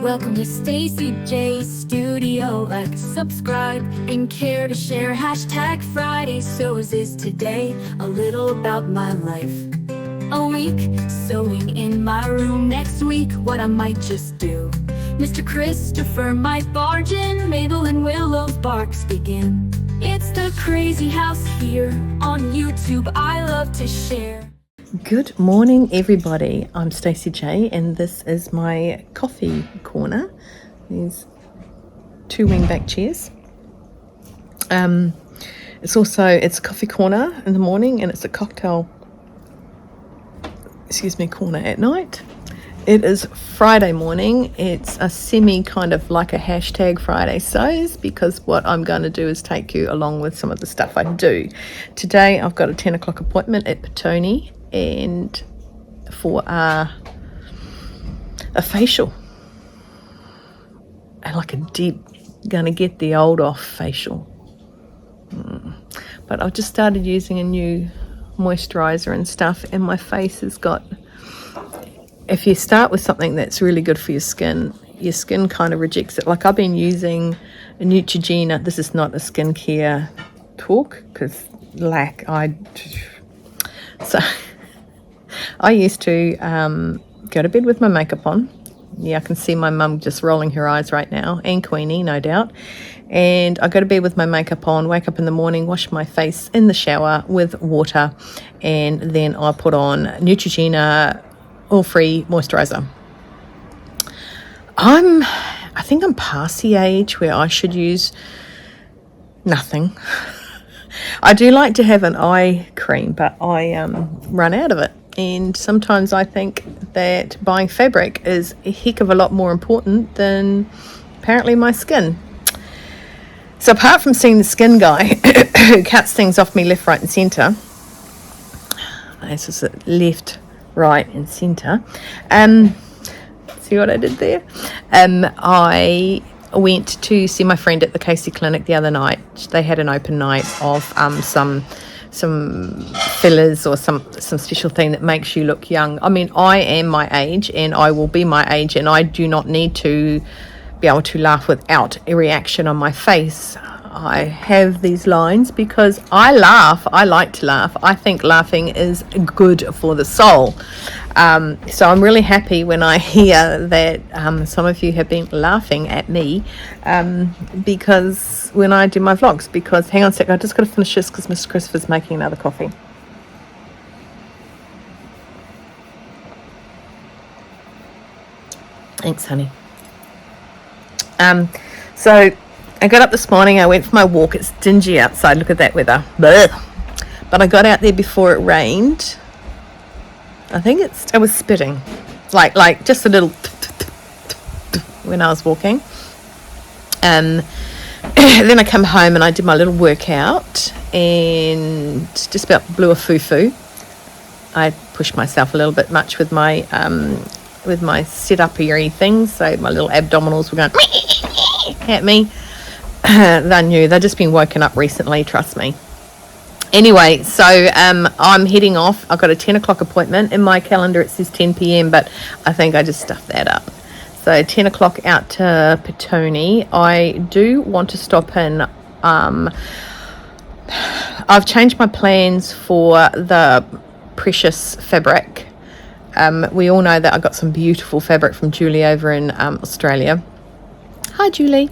Welcome to Stacy J Studio. Like, subscribe, and care to share. Hashtag fridaysews is today. A little about my life. A week sewing in my room. Next week, what I might just do. Mr. Christopher might barge in. Mabel and Willow's barks begin. It's the crazy house here on YouTube. I love to share. Good morning, everybody. I'm Stacey J, and this is my coffee corner. There's two wingback chairs. It's a coffee corner in the morning, and it's a cocktail, corner at night. It is Friday morning. It's a semi kind of like a hashtag Friday sews, because what I'm going to do is take you along with some of the stuff I do. Today I've got a 10 o'clock appointment at Petone and for a facial, and like a deep, gonna get the old off facial. But I've just started using a new moisturizer and stuff, and my face has got, if you start with something that's really good for your skin kind of rejects it. Like, I've been using a Neutrogena. This is not a skincare talk, because I used to go to bed with my makeup on. Yeah, I can see my mum just rolling her eyes right now, and Queenie, no doubt. And I go to bed with my makeup on, wake up in the morning, wash my face in the shower with water, and then I put on Neutrogena oil-free moisturizer. I think I'm past the age where I should use nothing. I do like to have an eye cream, but I run out of it. And sometimes I think that buying fabric is a heck of a lot more important than apparently my skin. So apart from seeing the skin guy who cuts things off me left, right and centre, this is it, left, right and centre, see what I did there? I went to see my friend at the Casey Clinic the other night. They had an open night of some fillers or some special thing that makes you look young. I mean, I am my age and I will be my age, and I do not need to be able to laugh without a reaction on my face. I have these lines because I laugh. I like to laugh. I think laughing is good for the soul. So I'm really happy when I hear that some of you have been laughing at me because when I do my vlogs, because hang on a sec, I just got to finish this because Mr. Christopher's making another coffee. Thanks, honey. So I got up this morning, I went for my walk. It's dingy outside, look at that weather. Blech. But I got out there before it rained. I think I was spitting, like just a little when I was walking. Then I come home and I did my little workout and just about blew a foo-foo. I pushed myself a little bit much with my sit-up-eary things, so my little abdominals were going at me. They're new. They've just been woken up recently, trust me. Anyway, so I'm heading off. I've got a 10 o'clock appointment. In my calendar it says 10 p.m, but I think I just stuffed that up. So 10 o'clock out to Petone. I do want to stop in. I've changed my plans for the precious fabric. We all know that I got some beautiful fabric from Julie over in Australia. Hi, Julie.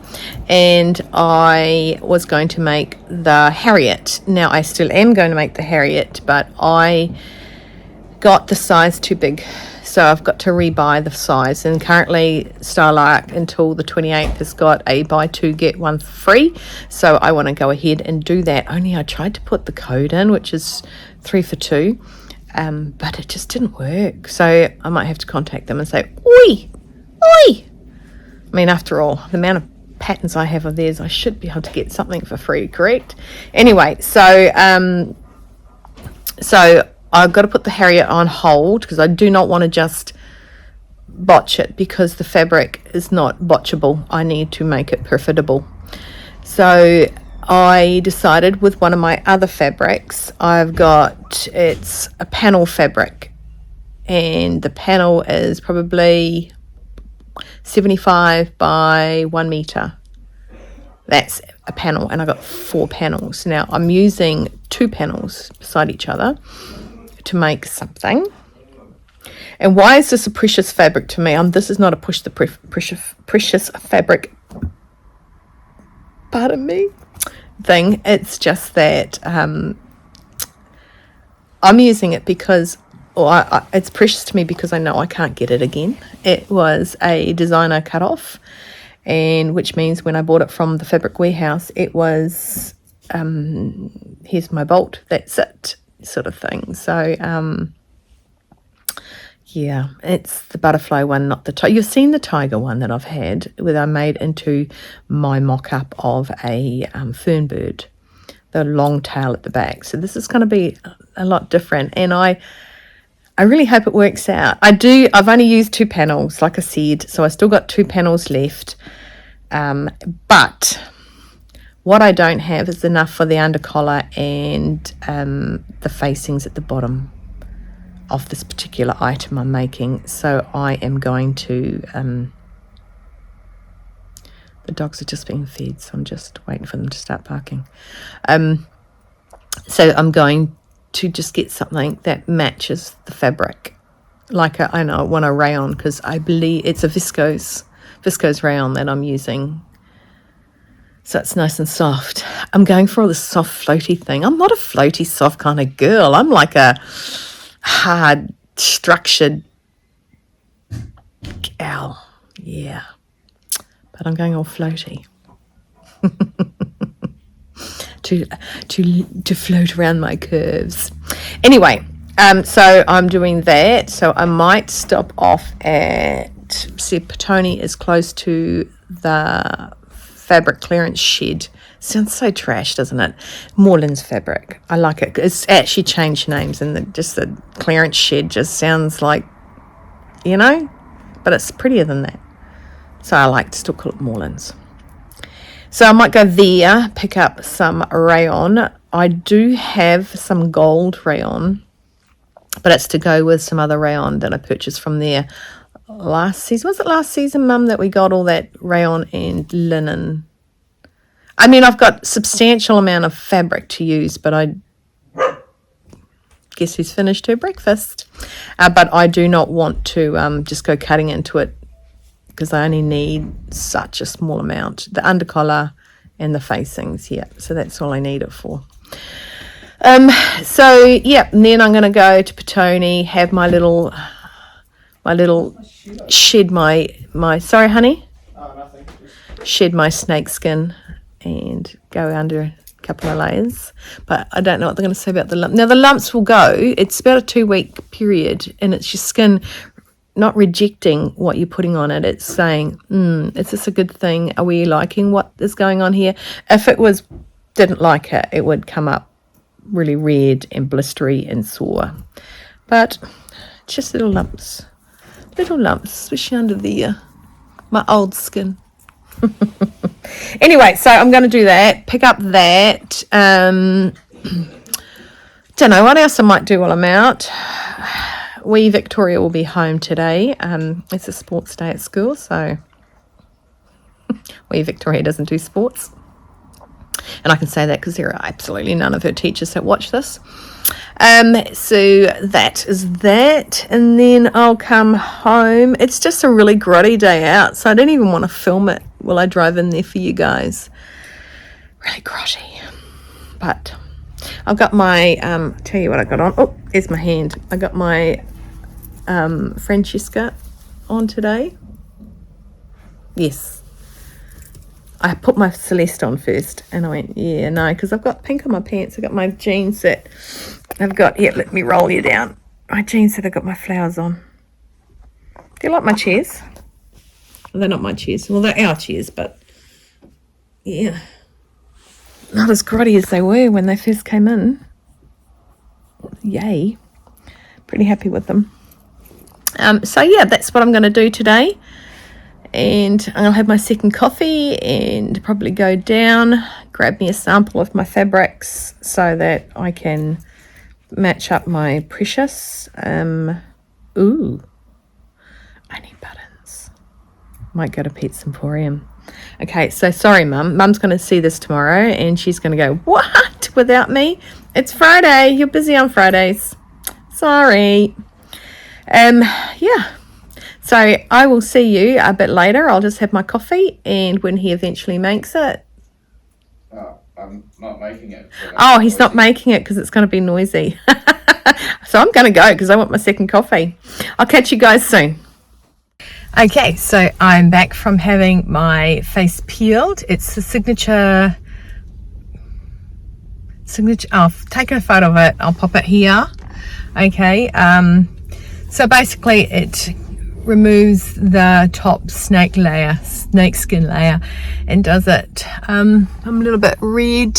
And I was going to make the Harriet. Now, I still am going to make the Harriet, but I got the size too big. So I've got to rebuy the size. And currently, Starlark until the 28th has got a buy two, get one free. So I want to go ahead and do that. Only I tried to put the code in, which is 3 for 2. But it just didn't work. So I might have to contact them and say, oi! I mean, after all, the amount of patterns I have of theirs, I should be able to get something for free, correct? Anyway, so I've got to put the Harriet on hold because I do not want to just botch it, because the fabric is not botchable. I need to make it profitable. So I decided with one of my other fabrics, it's a panel fabric, and the panel is probably 75 by 1 meter. That's a panel, and I got 4 panels. Now I'm using 2 panels beside each other to make something. And why is this a precious fabric to me? This is not a precious fabric, pardon me, thing. It's just that I'm using it because, it's precious to me because I know I can't get it again. It was a designer cut off, and which means when I bought it from the fabric warehouse, it was here's my bolt, that's it, sort of thing. So yeah, it's the butterfly one, not the tiger. You've seen the tiger one that I've had, where I made into my mock-up of a fern bird, the long tail at the back. So this is going to be a lot different, and I really hope it works out. I've only used 2 panels, like I said, so I still got 2 panels left. But what I don't have is enough for the undercollar and the facings at the bottom of this particular item I'm making. So I am going to, the dogs are just being fed, so I'm just waiting for them to start barking. So I'm going to just get something that matches the fabric. Like I want a rayon, because I believe it's a viscose rayon that I'm using. So it's nice and soft. I'm going for all this soft floaty thing. I'm not a floaty soft kind of girl. I'm like a hard structured gal. Yeah. But I'm going all floaty. to float around my curves. Anyway, so I'm doing that. So I might stop off at, see, Petone is close to the fabric clearance shed. Sounds so trash, doesn't it? Moreland's fabric. I like it. It's actually changed names, and the clearance shed just sounds like, but it's prettier than that. So I like to still call it Moreland's. So I might go there, pick up some rayon. I do have some gold rayon, but it's to go with some other rayon that I purchased from there last season. Was it last season, Mum, that we got all that rayon and linen? I mean, I've got substantial amount of fabric to use, but I guess who's finished her breakfast. But I do not want to just go cutting into it, because I only need such a small amount. The undercollar and the facings, yeah. So that's all I need it for. So yeah, and then I'm going to go to Petone, have my little shed my sorry, honey. Oh, nothing. Shed my snake skin and go under a couple of layers. But I don't know what they're going to say about the lump. Now the lumps will go. It's about a 2-week period, and it's your skin not rejecting what you're putting on it. It's saying, is this a good thing? Are we liking what is going on here? If it didn't like it, it would come up really red and blistery and sore. But just little lumps, especially under my old skin. Anyway, so I'm going to do that, pick up that. Don't know what else I might do while I'm out. Wee Victoria will be home today. It's a sports day at school, so Wee Victoria doesn't do sports. And I can say that because there are absolutely none of her teachers that watch this. So that is that. And then I'll come home. It's just a really grotty day out, so I don't even want to film it while I drive in there for you guys. Really grotty. But I've got my, tell you what I got on. Oh, there's my hand. I got my Francesca on today. Yes. I put my Celeste on first, and I went, yeah, no, because I've got pink on my pants. I've got my jeans that I've got, yeah, let me roll you down. My jeans that I've got my flowers on. Do you like my chairs? Well, they're not my chairs. Well, they're our chairs, but yeah. Not as grotty as they were when they first came in. Yay. Pretty happy with them. So yeah, that's what I'm going to do today. And I'll have my second coffee and probably go down, grab me a sample of my fabrics so that I can match up my precious. Ooh, I need buttons. Might go to Pete's Emporium. Okay, so sorry, Mum. Mum's going to see this tomorrow, and she's going to go, what? Without me? It's Friday. You're busy on Fridays. Sorry. Yeah. So I will see you a bit later. I'll just have my coffee, and when he eventually makes it. Oh, I'm not making it. Oh, he's not making it because it's going to be noisy. So I'm going to go because I want my second coffee. I'll catch you guys soon. Okay, so I'm back from having my face peeled. It's the signature. I've taken a photo of it. I'll pop it here. Okay. So basically, it removes the top snake skin layer, and does it. I'm a little bit red.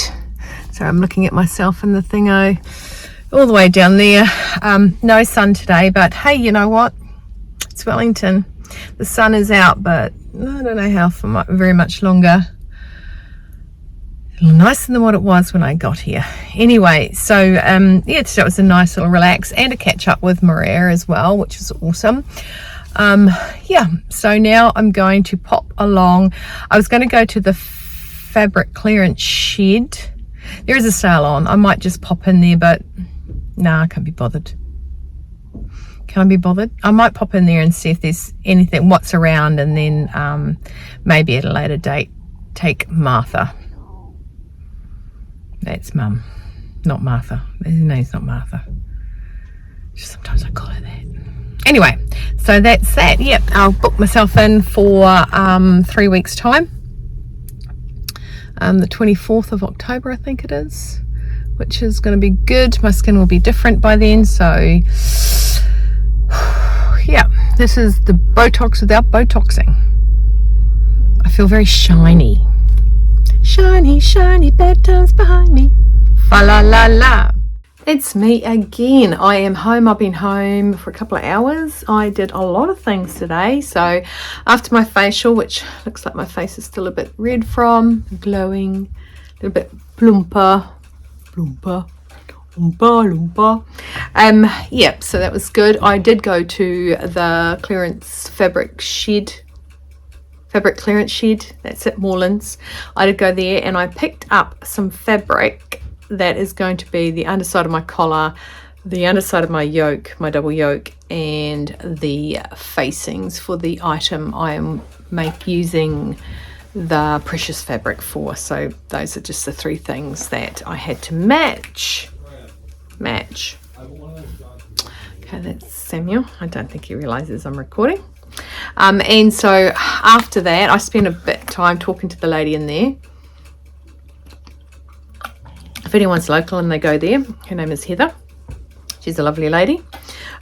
So I'm looking at myself in the thingo, all the way down there. No sun today, but hey, you know what? It's Wellington. The sun is out, but I don't know how for very much longer. A little nicer than what it was when I got here. Anyway, so yeah, today was a nice little relax and a catch up with Maria as well, which is awesome. Yeah, so now I'm going to pop along. I was going to go to the fabric clearance shed. There is a sale on. I might just pop in there, but nah, I can't be bothered. Can I be bothered? I might pop in there and see if there's anything, what's around, and then maybe at a later date take Martha. That's Mum, not Martha. Her name's not Martha. Just sometimes I call her that. Anyway, so that's that. Yep, I'll book myself in for 3 weeks' time. The 24th of October, I think it is, which is going to be good. My skin will be different by then, so yeah, this is the Botox without Botoxing. I feel very shiny. Shiny, shiny, bad times behind me. Fa la la la. It's me again. I am home. I've been home for a couple of hours. I did a lot of things today. So after my facial, which looks like my face is still a bit red from, glowing, a little bit plumper. Yep, so that was good. I did go to the fabric clearance shed, that's at Morelands. I did go there and I picked up some fabric that is going to be the underside of my collar, the underside of my yoke, my double yoke, and the facings for the item I am using the precious fabric for. So those are just the 3 things that I had to match. Okay, that's Samuel. I don't think he realizes I'm recording. And so after that, I spent a bit of time talking to the lady in there. If anyone's local and they go there, her name is Heather. She's a lovely lady.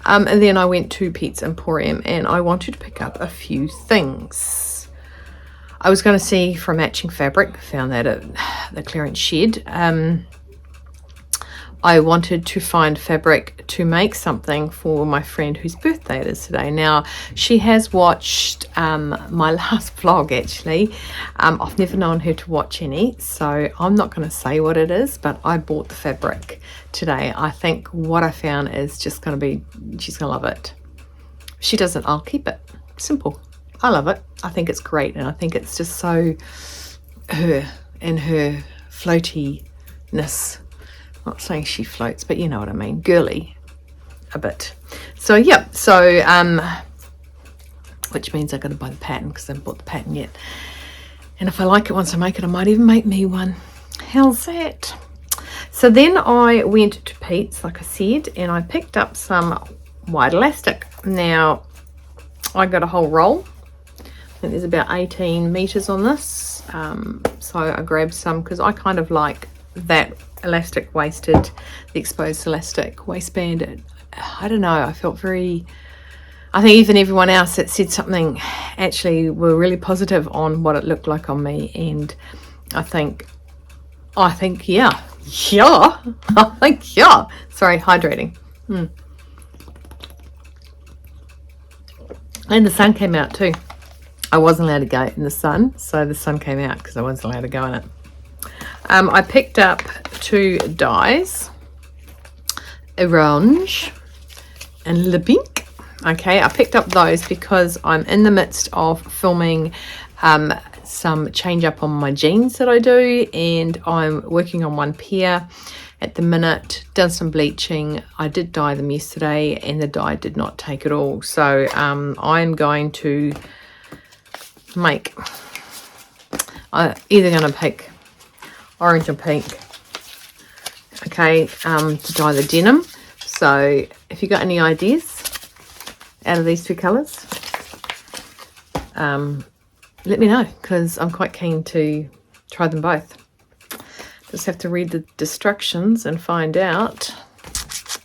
And then I went to Pete's Emporium and I wanted to pick up a few things. I was going to see for matching fabric, found that at the clearance shed. I wanted to find fabric to make something for my friend whose birthday it is today. Now, she has watched my last vlog, actually. I've never known her to watch any, so I'm not going to say what it is, but I bought the fabric today. I think what I found is just going to be, she's going to love it. If she doesn't, I'll keep it. Simple. I love it. I think it's great, and I think it's just so her and her floatiness. Not saying she floats, but you know what I mean, girly a bit. So yeah, so which means I've got to buy the pattern because I haven't bought the pattern yet. And if I like it once I make it, I might even make me one. How's that? So then I went to Pete's, like I said, and I picked up some white elastic. Now I got a whole roll. I think there's about 18 meters on this. So I grabbed some because I kind of like that elastic waisted, the exposed elastic waistband. I don't know, I felt very, I think even everyone else that said something actually were really positive on what it looked like on me, and I think yeah, sorry, hydrating. And the sun came out too. I wasn't allowed to go in the sun, so the sun came out because I wasn't allowed to go in it. I picked up 2 dyes, orange and le pink. Okay, I picked up those because I'm in the midst of filming some change up on my jeans that I do, and I'm working on one pair at the minute. Done some bleaching. I did dye them yesterday and the dye did not take at all, so I'm going to make either going to pick orange or pink, okay, to dye the denim. So if you got any ideas out of these two colours, let me know, because I'm quite keen to try them both. Just have to read the instructions and find out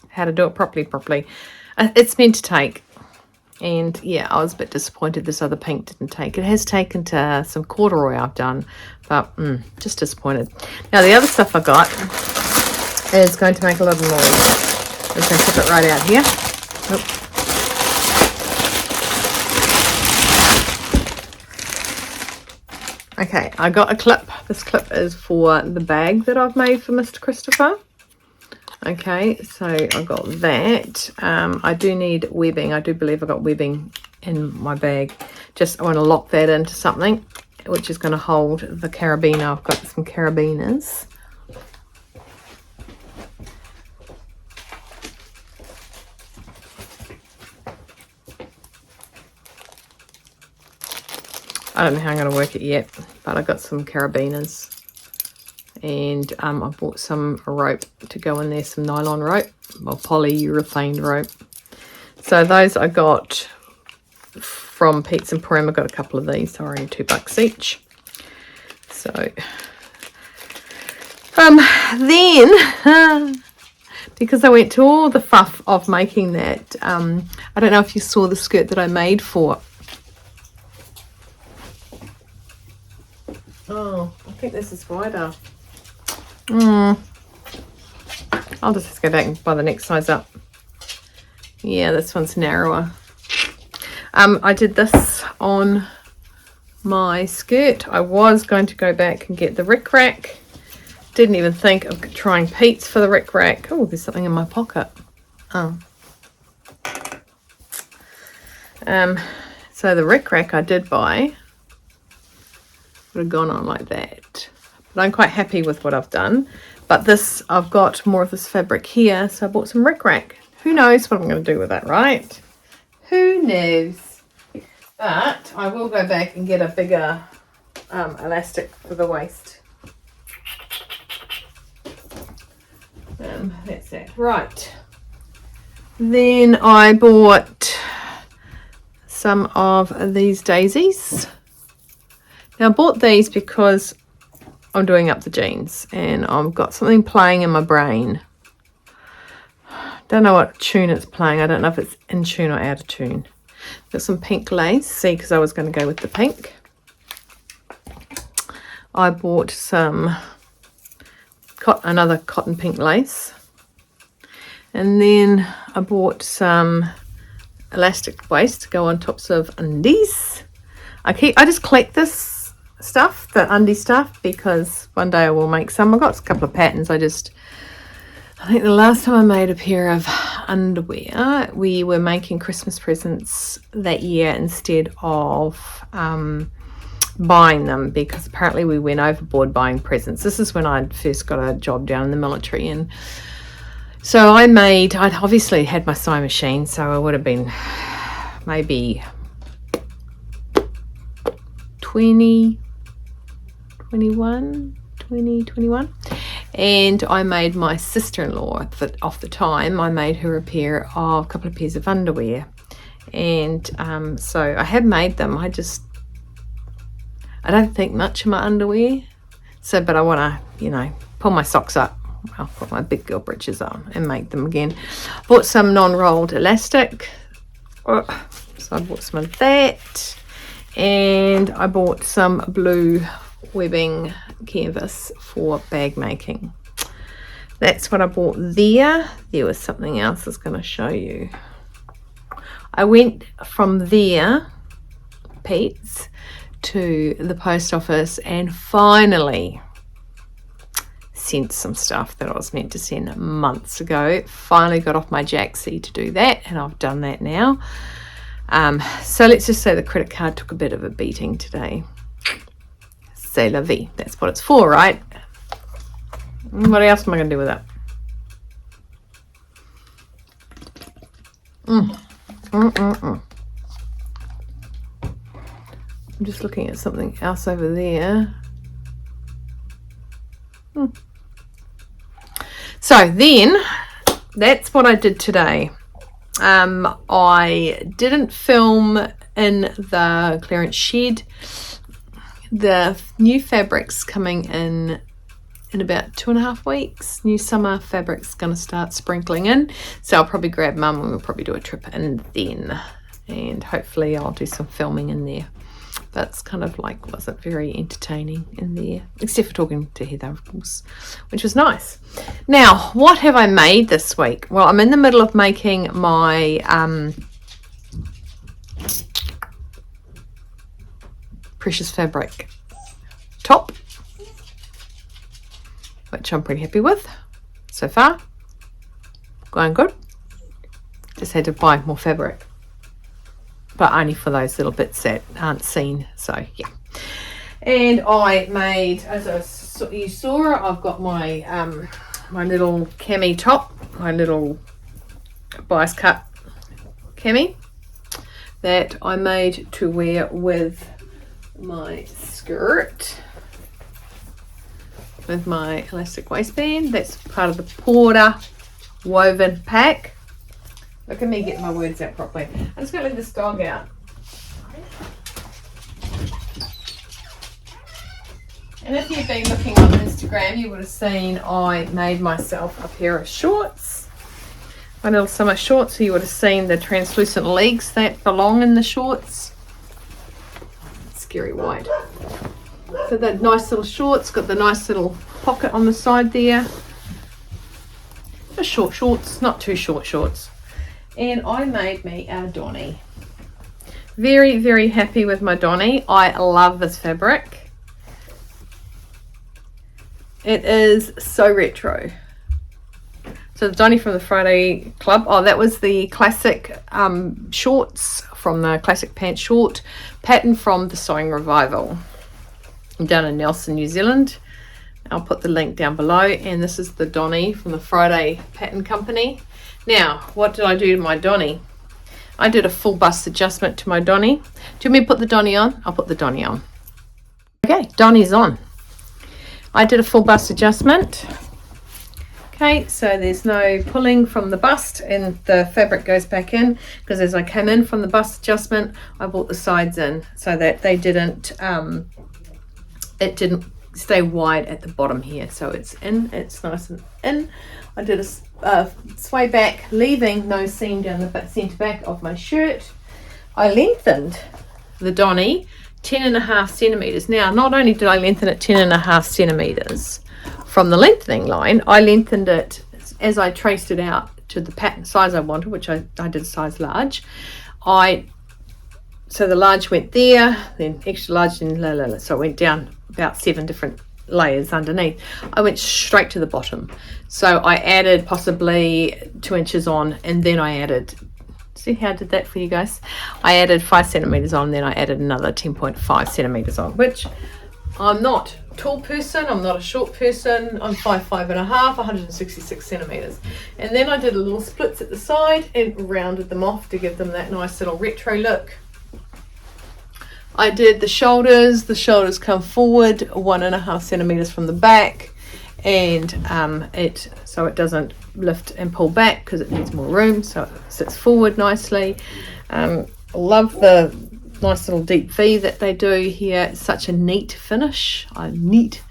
how to do it properly. It's meant to take, and yeah, I was a bit disappointed this other pink didn't take. It has taken to some corduroy I've done, but just disappointed. Now the other stuff I got is going to make a lot of noise. I'm just going to tip it right out here. Oop. Okay, I got a clip. This clip is for the bag that I've made for Mr. Christopher. Okay, so I got that. I do need webbing. I do believe I got webbing in my bag. Just I want to lock that into something, which is going to hold the carabiner. I've got some carabiners. I don't know how I'm going to work it yet, but I got some carabiners, and I bought some rope to go in there, some nylon rope, or polyurethane rope. So those I got from Pete's Emporium. I got a couple of these, so only $2 each. So then because I went to all the fuff of making that, I don't know if you saw the skirt that I made for. Oh, I think this is wider. I'll just have to go back and buy the next size up. Yeah, this one's narrower. I did this on my skirt. I was going to go back and get the rick rack. Didn't even think of trying Pete's for the rick rack. Oh, there's something in my pocket. Oh. So the rick rack I did buy would have gone on like that, but I'm quite happy with what I've done. But this, I've got more of this fabric here, so I bought some rick rack. Who knows what I'm going to do with that, right? Who knows? But I will go back and get a bigger elastic for the waist. That's that. Right, then I bought some of these daisies. Now I bought these because I'm doing up the jeans and I've got something playing in my brain. Don't know what tune it's playing. I don't know if it's in tune or out of tune. Got some pink lace, see, because I was going to go with the pink. I bought some another cotton pink lace, and then I bought some elastic waist to go on tops of undies. I just collect this stuff, the undie stuff, because one day I will make some. I've got a couple of patterns. I think the last time I made a pair of underwear, we were making Christmas presents that year instead of buying them, because apparently we went overboard buying presents. This is when I first got a job down in the military, and so I'd obviously had my sewing machine, so I would have been maybe 21, and I made my sister-in-law off the time. I made her a couple of pairs of underwear, and so I have made them. I don't think much of my underwear, so but I want to pull my socks up. I'll put my big girl britches on and make them again. Bought some non-rolled elastic, so I bought some of that. And I bought some blue webbing canvas for bag making. That's what I bought there. There was something else I was going to show you. I went from there, Pete's, to the post office and finally sent some stuff that I was meant to send months ago. Finally got off my jacksie to do that, and I've done that now. So let's just say the credit card took a bit of a beating today. C'est la vie. That's what it's for, right? What else am I going to do with it? I'm just looking at something else over there. So then, that's what I did today. I didn't film in the clearance shed. The new fabric's coming in about 2.5 weeks. New summer fabric's going to start sprinkling in, so I'll probably grab Mum and we'll probably do a trip in then, and hopefully I'll do some filming in there. That's kind of like, wasn't very entertaining in there, except for talking to Heather, of course, which was nice. Now, what have I made this week? Well, I'm in the middle of making my precious fabric top, which I'm pretty happy with so far. Going good. Just had to buy more fabric, but only for those little bits that aren't seen. So yeah. And I made, as you saw, I've got my my little cami top, my little bias cut cami that I made to wear with my skirt, with my elastic waistband. That's part of the Porter woven pack. Look at me getting my words out properly. I'm just going to let this dog out. And if you've been looking on Instagram, you would have seen I made myself a pair of shorts. My little summer shorts. So you would have seen the translucent legs that belong in the shorts. Scary white. So that nice little shorts, got the nice little pocket on the side there. Just short shorts, not too short shorts. And I made me a Donny. Very, very happy with my Donny. I love this fabric. It is so retro. So the Donny from the Friday Club. Oh, that was the classic shorts from the classic pant short pattern from the Sewing Revival down in Nelson, New Zealand. I'll put the link down below. And this is the Donny from the Friday Pattern Company. Now, what did I do to my Donny? I did a full bust adjustment to my Donny. Do you want me to put the Donny on? I'll put the Donny on. Okay, Donny's on. I did a full bust adjustment. Okay, so there's no pulling from the bust and the fabric goes back in, because as I came in from the bust adjustment, I brought the sides in so that they didn't, it didn't stay wide at the bottom here. So it's in, it's nice and in. I did a sway back, leaving no seam down the centre back of my shirt. I lengthened the Donny 10.5 centimeters. Now, not only did I lengthen it 10.5 centimeters from the lengthening line, I lengthened it as I traced it out to the pattern size I wanted, which I did size large. So the large went there, then extra large, and so it went down about 7 different layers underneath. I went straight to the bottom. So I added possibly 2 inches on, and then I added, see how I did that for you guys? I added 5 centimeters on, then I added another 10.5 centimeters on, which I'm not a tall person, I'm not a short person, I'm 5'5.5", 166 centimeters. And then I did a little splits at the side and rounded them off to give them that nice little retro look. I did the shoulders come forward 1.5 centimeters from the back, and so it doesn't lift and pull back because it needs more room, so it sits forward nicely. Love the nice little deep V that they do here. It's such a neat finish. Neat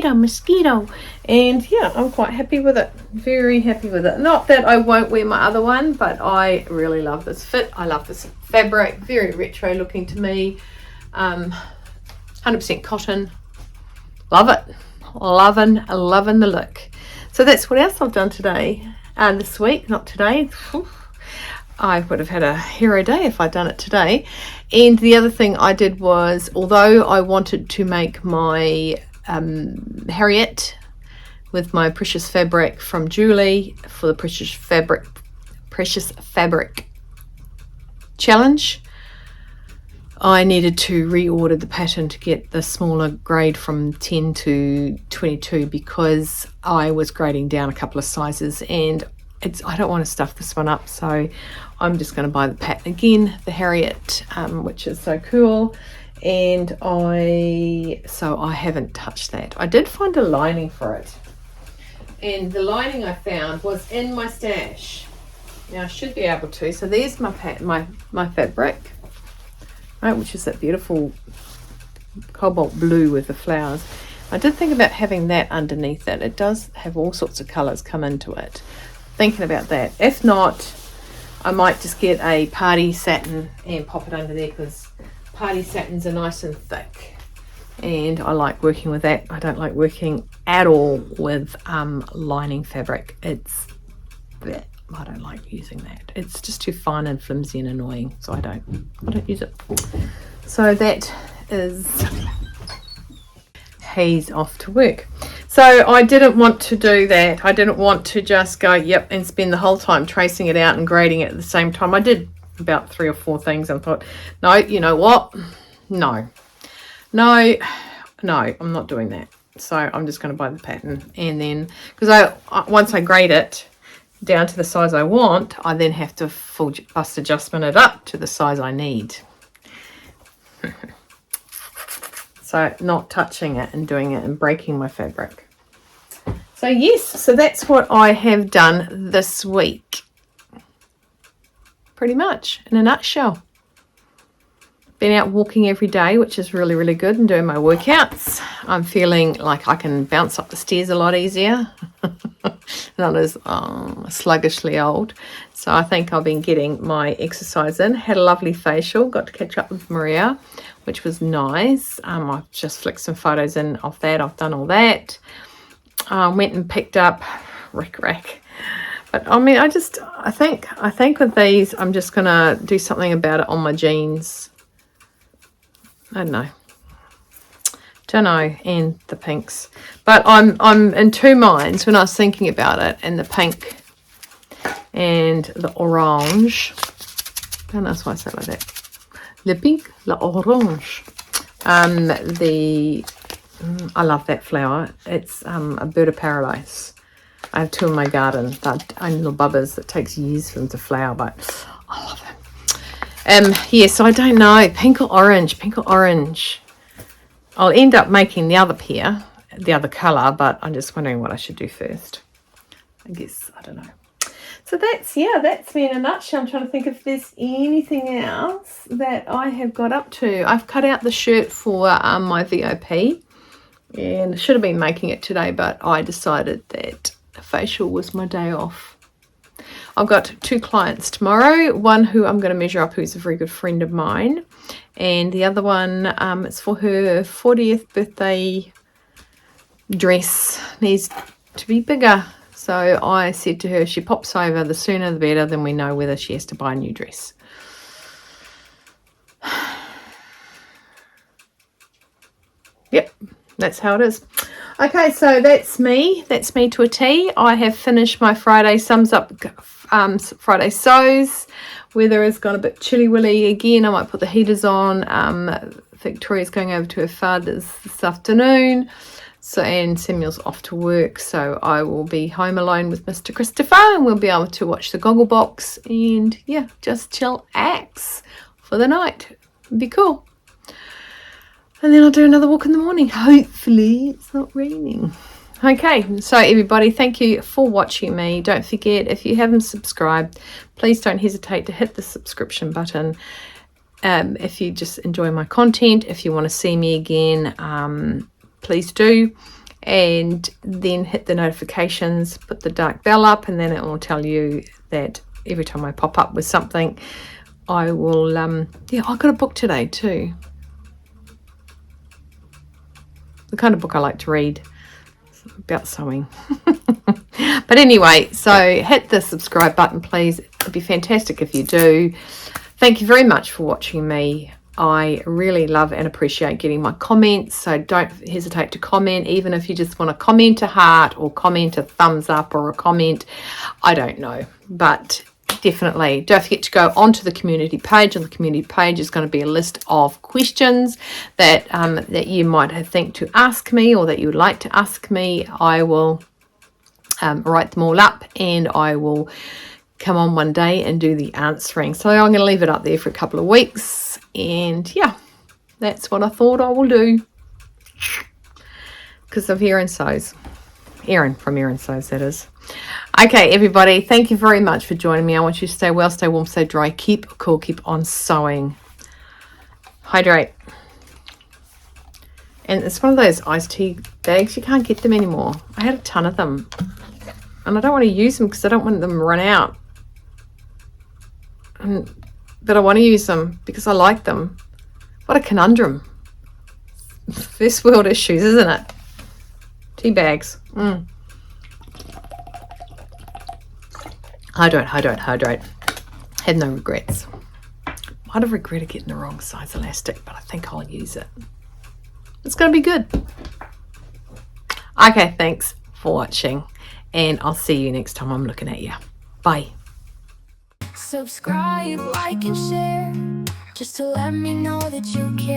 a mosquito. And yeah, I'm quite happy with it, very happy with it. Not that I won't wear my other one, but I really love this fit. I love this fabric, very retro looking to me. 100% cotton. Love it. Loving the look. So that's what else I've done today, this week, not today. I would have had a hero day if I'd done it today. And the other thing I did was, although I wanted to make my Harriet with my precious fabric from Julie for the precious fabric challenge. I needed to reorder the pattern to get the smaller grade from 10 to 22 because I was grading down a couple of sizes, and I don't want to stuff this one up, so I'm just going to buy the pattern again, the Harriet, which is so cool. And I haven't touched that. I did find a lining for it, and the lining I found was in my stash. Now I should be able to. So there's my fabric, right, which is that beautiful cobalt blue with the flowers. I did think about having that underneath it. It does have all sorts of colours come into it. Thinking about that. If not, I might just get a party satin and pop it under there, because party satins are nice and thick, and I like working with that. I don't like working at all with lining fabric. I don't like using that. It's just too fine and flimsy and annoying, so I don't use it. So that is, he's off to work. So I didn't want to do that. I didn't want to just go yep and spend the whole time tracing it out and grading it at the same time. I did about 3 or 4 things and thought, no, you know what, no, I'm not doing that. So I'm just going to buy the pattern, and then because once I grade it down to the size I want, I then have to full bust adjustment it up to the size I need. So not touching it and doing it and breaking my fabric. So yes, so that's what I have done this week. Pretty much, in a nutshell. Been out walking every day, which is really, really good, and doing my workouts. I'm feeling like I can bounce up the stairs a lot easier. Not as sluggishly old. So I think I've been getting my exercise in. Had a lovely facial. Got to catch up with Maria, which was nice. I've just flicked some photos in of that. I've done all that. Went and picked up rack. But I mean, I think with these, I'm just gonna do something about it on my jeans. I don't know, and the pinks. But I'm in two minds when I was thinking about it, and the pink and the orange. I don't know why I say it like that. Le pink, le orange. I love that flower. It's a bird of paradise. I have 2 in my garden. They're only little bubbers that takes years for them to flower, but I love them. Yeah, so I don't know, pink or orange. I'll end up making the other pair, the other colour, but I'm just wondering what I should do first. I guess, I don't know. So that's me in a nutshell. I'm trying to think if there's anything else that I have got up to. I've cut out the shirt for my VOP, and I should have been making it today, but I decided that facial was my day off. I've got 2 clients tomorrow, one who I'm going to measure up, who's a very good friend of mine, and the other one, it's for her 40th birthday dress, needs to be bigger. So I said to her, she pops over, the sooner the better, then we know whether she has to buy a new dress. Yep, that's how it is. Okay, so that's me to a T. I have finished my Friday sums up, Friday sews. Weather has gone a bit chilly willy again. I might put the heaters on. Victoria's going over to her father's this afternoon, so and Samuel's off to work, so I will be home alone with Mr. Christopher, and we'll be able to watch the Goggle Box and yeah, just chill axe for the night. It'd be cool. And then I'll do another walk in the morning. Hopefully it's not raining. Okay, so everybody, thank you for watching me. Don't forget, if you haven't subscribed, please don't hesitate to hit the subscription button. If you just enjoy my content, if you want to see me again, please do. And then hit the notifications, put the dark bell up, and then it will tell you that every time I pop up with something, I will, yeah, I got a book today too. The kind of book I like to read, about sewing. But anyway, so hit the subscribe button, please. It'd be fantastic if you do. Thank you very much for watching me. I really love and appreciate getting my comments, so don't hesitate to comment, even if you just want to comment a heart or comment a thumbs up or a comment, I don't know, but definitely don't forget to go onto the community page. On the community page is going to be a list of questions that that you might think to ask me or that you would like to ask me. I will write them all up and I will come on one day and do the answering. So I'm going to leave it up there for a couple of weeks, and yeah, that's what I thought I will do because of Errand Sews. Erin from Errand Sews, that is. Okay, everybody, thank you very much for joining me. I want you to stay well, stay warm, stay dry, keep cool, keep on sewing. Hydrate. And it's one of those iced tea bags. You can't get them anymore. I had a ton of them. And I don't want to use them because I don't want them to run out. But I want to use them because I like them. What a conundrum. First world issues, isn't it? Tea bags. Hydrate. Had no regrets. Might have regretted getting the wrong size elastic, but I think I'll use it. It's going to be good. Okay, thanks for watching, and I'll see you next time I'm looking at you. Bye. Subscribe, like, and share, just to let me know that you care.